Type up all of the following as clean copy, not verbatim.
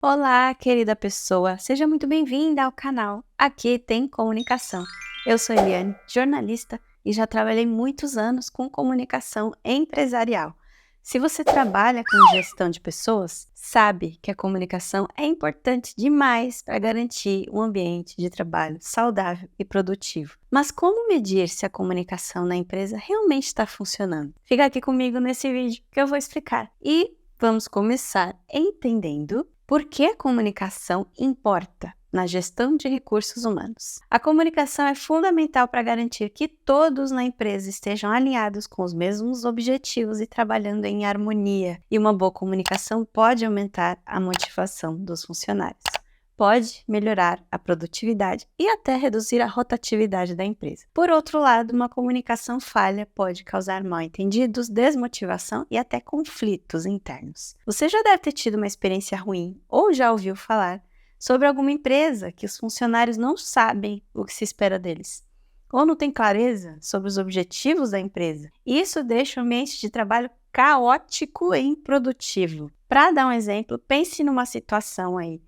Olá, querida pessoa, seja muito bem-vinda ao canal Aqui Tem Comunicação. Eu sou Eliane, jornalista e já trabalhei muitos anos com comunicação empresarial. Se você trabalha com gestão de pessoas, sabe que a comunicação é importante demais para garantir um ambiente de trabalho saudável e produtivo. Mas como medir se a comunicação na empresa realmente está funcionando? Fica aqui comigo nesse vídeo que eu vou explicar. E vamos começar entendendo por que a comunicação importa na gestão de recursos humanos. A comunicação é fundamental para garantir que todos na empresa estejam alinhados com os mesmos objetivos e trabalhando em harmonia. E uma boa comunicação pode aumentar a motivação dos funcionários, pode melhorar a produtividade e até reduzir a rotatividade da empresa. Por outro lado, uma comunicação falha pode causar mal-entendidos, desmotivação e até conflitos internos. Você já deve ter tido uma experiência ruim ou já ouviu falar sobre alguma empresa que os funcionários não sabem o que se espera deles, ou não têm clareza sobre os objetivos da empresa. Isso deixa o ambiente de trabalho caótico e improdutivo. Para dar um exemplo, pense numa situação aí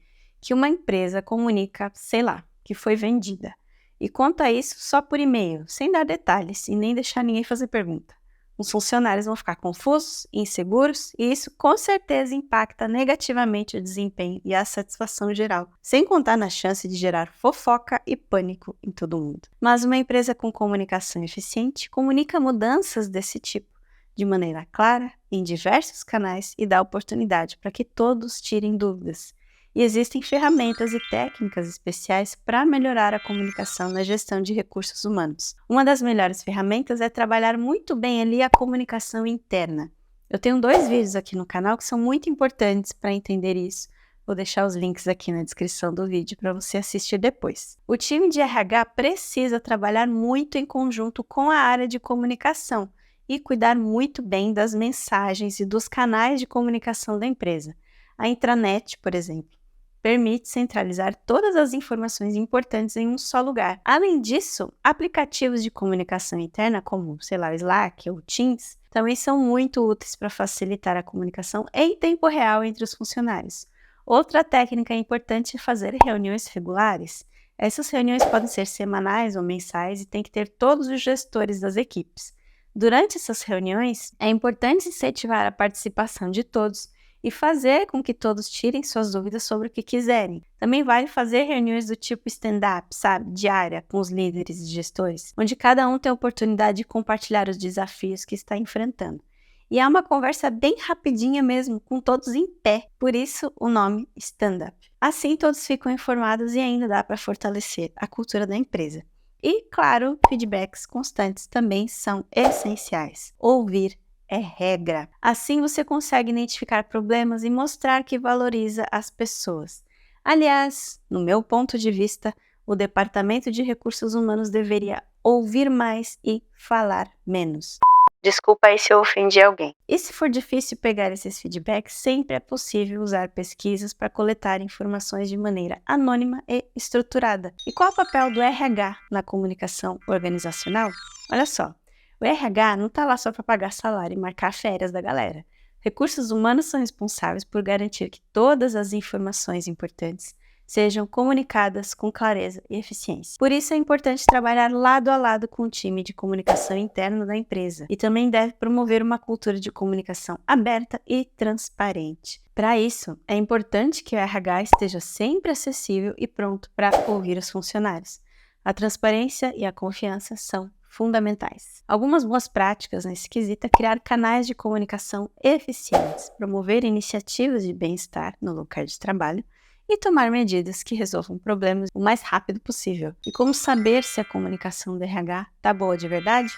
que uma empresa comunica, sei lá, que foi vendida e conta isso só por e-mail, sem dar detalhes e nem deixar ninguém fazer pergunta. Os funcionários vão ficar confusos, inseguros e isso com certeza impacta negativamente o desempenho e a satisfação geral, sem contar na chance de gerar fofoca e pânico em todo mundo. Mas uma empresa com comunicação eficiente comunica mudanças desse tipo de maneira clara, em diversos canais e dá oportunidade para que todos tirem dúvidas. E existem ferramentas e técnicas especiais para melhorar a comunicação na gestão de recursos humanos. Uma das melhores ferramentas é trabalhar muito bem ali a comunicação interna. Eu tenho 2 vídeos aqui no canal que são muito importantes para entender isso. Vou deixar os links aqui na descrição do vídeo para você assistir depois. O time de RH precisa trabalhar muito em conjunto com a área de comunicação e cuidar muito bem das mensagens e dos canais de comunicação da empresa. A intranet, por exemplo, permite centralizar todas as informações importantes em um só lugar. Além disso, aplicativos de comunicação interna como, sei lá, o Slack ou Teams, também são muito úteis para facilitar a comunicação em tempo real entre os funcionários. Outra técnica importante é fazer reuniões regulares. Essas reuniões podem ser semanais ou mensais e tem que ter todos os gestores das equipes. Durante essas reuniões, é importante incentivar a participação de todos e fazer com que todos tirem suas dúvidas sobre o que quiserem. Também vale fazer reuniões do tipo stand-up, sabe, diária, com os líderes e gestores, onde cada um tem a oportunidade de compartilhar os desafios que está enfrentando. E é uma conversa bem rapidinha mesmo, com todos em pé, por isso o nome stand-up. Assim todos ficam informados e ainda dá para fortalecer a cultura da empresa. E, claro, feedbacks constantes também são essenciais. Ouvir é regra. Assim você consegue identificar problemas e mostrar que valoriza as pessoas. Aliás, no meu ponto de vista, o Departamento de Recursos Humanos deveria ouvir mais e falar menos. Desculpa aí se eu ofendi alguém. E se for difícil pegar esses feedbacks, sempre é possível usar pesquisas para coletar informações de maneira anônima e estruturada. E qual é o papel do RH na comunicação organizacional? Olha só, o RH não está lá só para pagar salário e marcar férias da galera. Recursos humanos são responsáveis por garantir que todas as informações importantes sejam comunicadas com clareza e eficiência. Por isso é importante trabalhar lado a lado com o time de comunicação interno da empresa e também deve promover uma cultura de comunicação aberta e transparente. Para isso, é importante que o RH esteja sempre acessível e pronto para ouvir os funcionários. A transparência e a confiança são fundamentais. Algumas boas práticas nesse quesito é criar canais de comunicação eficientes, promover iniciativas de bem-estar no local de trabalho, e tomar medidas que resolvam problemas o mais rápido possível. E como saber se a comunicação do RH está boa de verdade?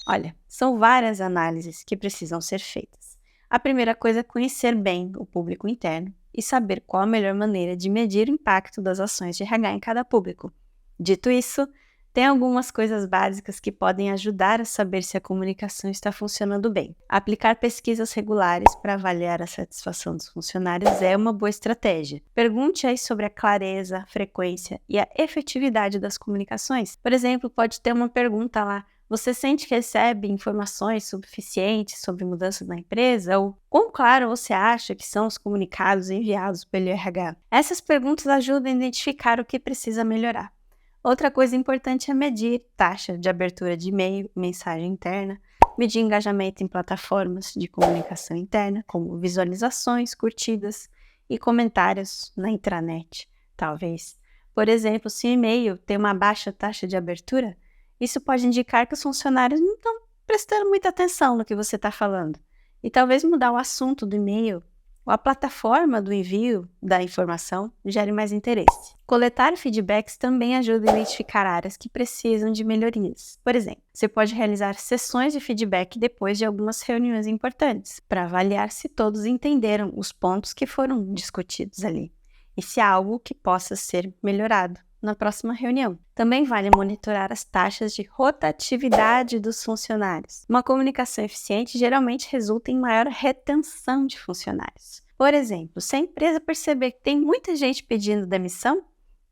Olha, são várias análises que precisam ser feitas. A primeira coisa é conhecer bem o público interno e saber qual a melhor maneira de medir o impacto das ações de RH em cada público. Dito isso, tem algumas coisas básicas que podem ajudar a saber se a comunicação está funcionando bem. Aplicar pesquisas regulares para avaliar a satisfação dos funcionários é uma boa estratégia. Pergunte aí sobre a clareza, a frequência e a efetividade das comunicações. Por exemplo, pode ter uma pergunta lá: Você sente que recebe informações suficientes sobre mudanças na empresa? Ou quão claro você acha que são os comunicados enviados pelo RH? Essas perguntas ajudam a identificar o que precisa melhorar. Outra coisa importante é medir taxa de abertura de e-mail, mensagem interna, medir engajamento em plataformas de comunicação interna, como visualizações, curtidas e comentários na intranet, talvez. Por exemplo, se o e-mail tem uma baixa taxa de abertura, isso pode indicar que os funcionários não estão prestando muita atenção no que você está falando. E talvez mudar o assunto do e-mail ou a plataforma do envio da informação gere mais interesse. Coletar feedbacks também ajuda a identificar áreas que precisam de melhorias. Por exemplo, você pode realizar sessões de feedback depois de algumas reuniões importantes, para avaliar se todos entenderam os pontos que foram discutidos ali e se há algo que possa ser melhorado na próxima reunião. Também vale monitorar as taxas de rotatividade dos funcionários. Uma comunicação eficiente geralmente resulta em maior retenção de funcionários. Por exemplo, se a empresa perceber que tem muita gente pedindo demissão,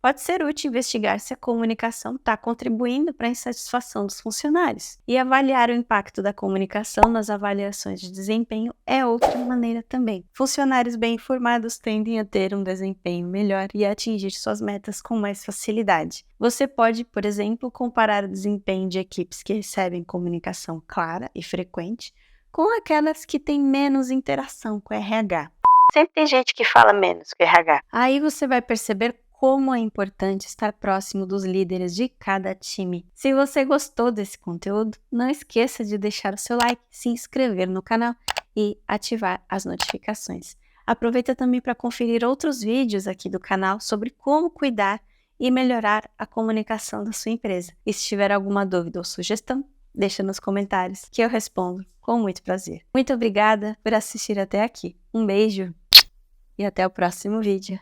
pode ser útil investigar se a comunicação está contribuindo para a insatisfação dos funcionários. E avaliar o impacto da comunicação nas avaliações de desempenho é outra maneira também. Funcionários bem informados tendem a ter um desempenho melhor e a atingir suas metas com mais facilidade. Você pode, por exemplo, comparar o desempenho de equipes que recebem comunicação clara e frequente com aquelas que têm menos interação com o RH. Sempre tem gente que fala menos que o RH. Aí você vai perceber como é importante estar próximo dos líderes de cada time. Se você gostou desse conteúdo, não esqueça de deixar o seu like, se inscrever no canal e ativar as notificações. Aproveita também para conferir outros vídeos aqui do canal sobre como cuidar e melhorar a comunicação da sua empresa. E se tiver alguma dúvida ou sugestão, deixa nos comentários que eu respondo com muito prazer. Muito obrigada por assistir até aqui. Um beijo e até o próximo vídeo.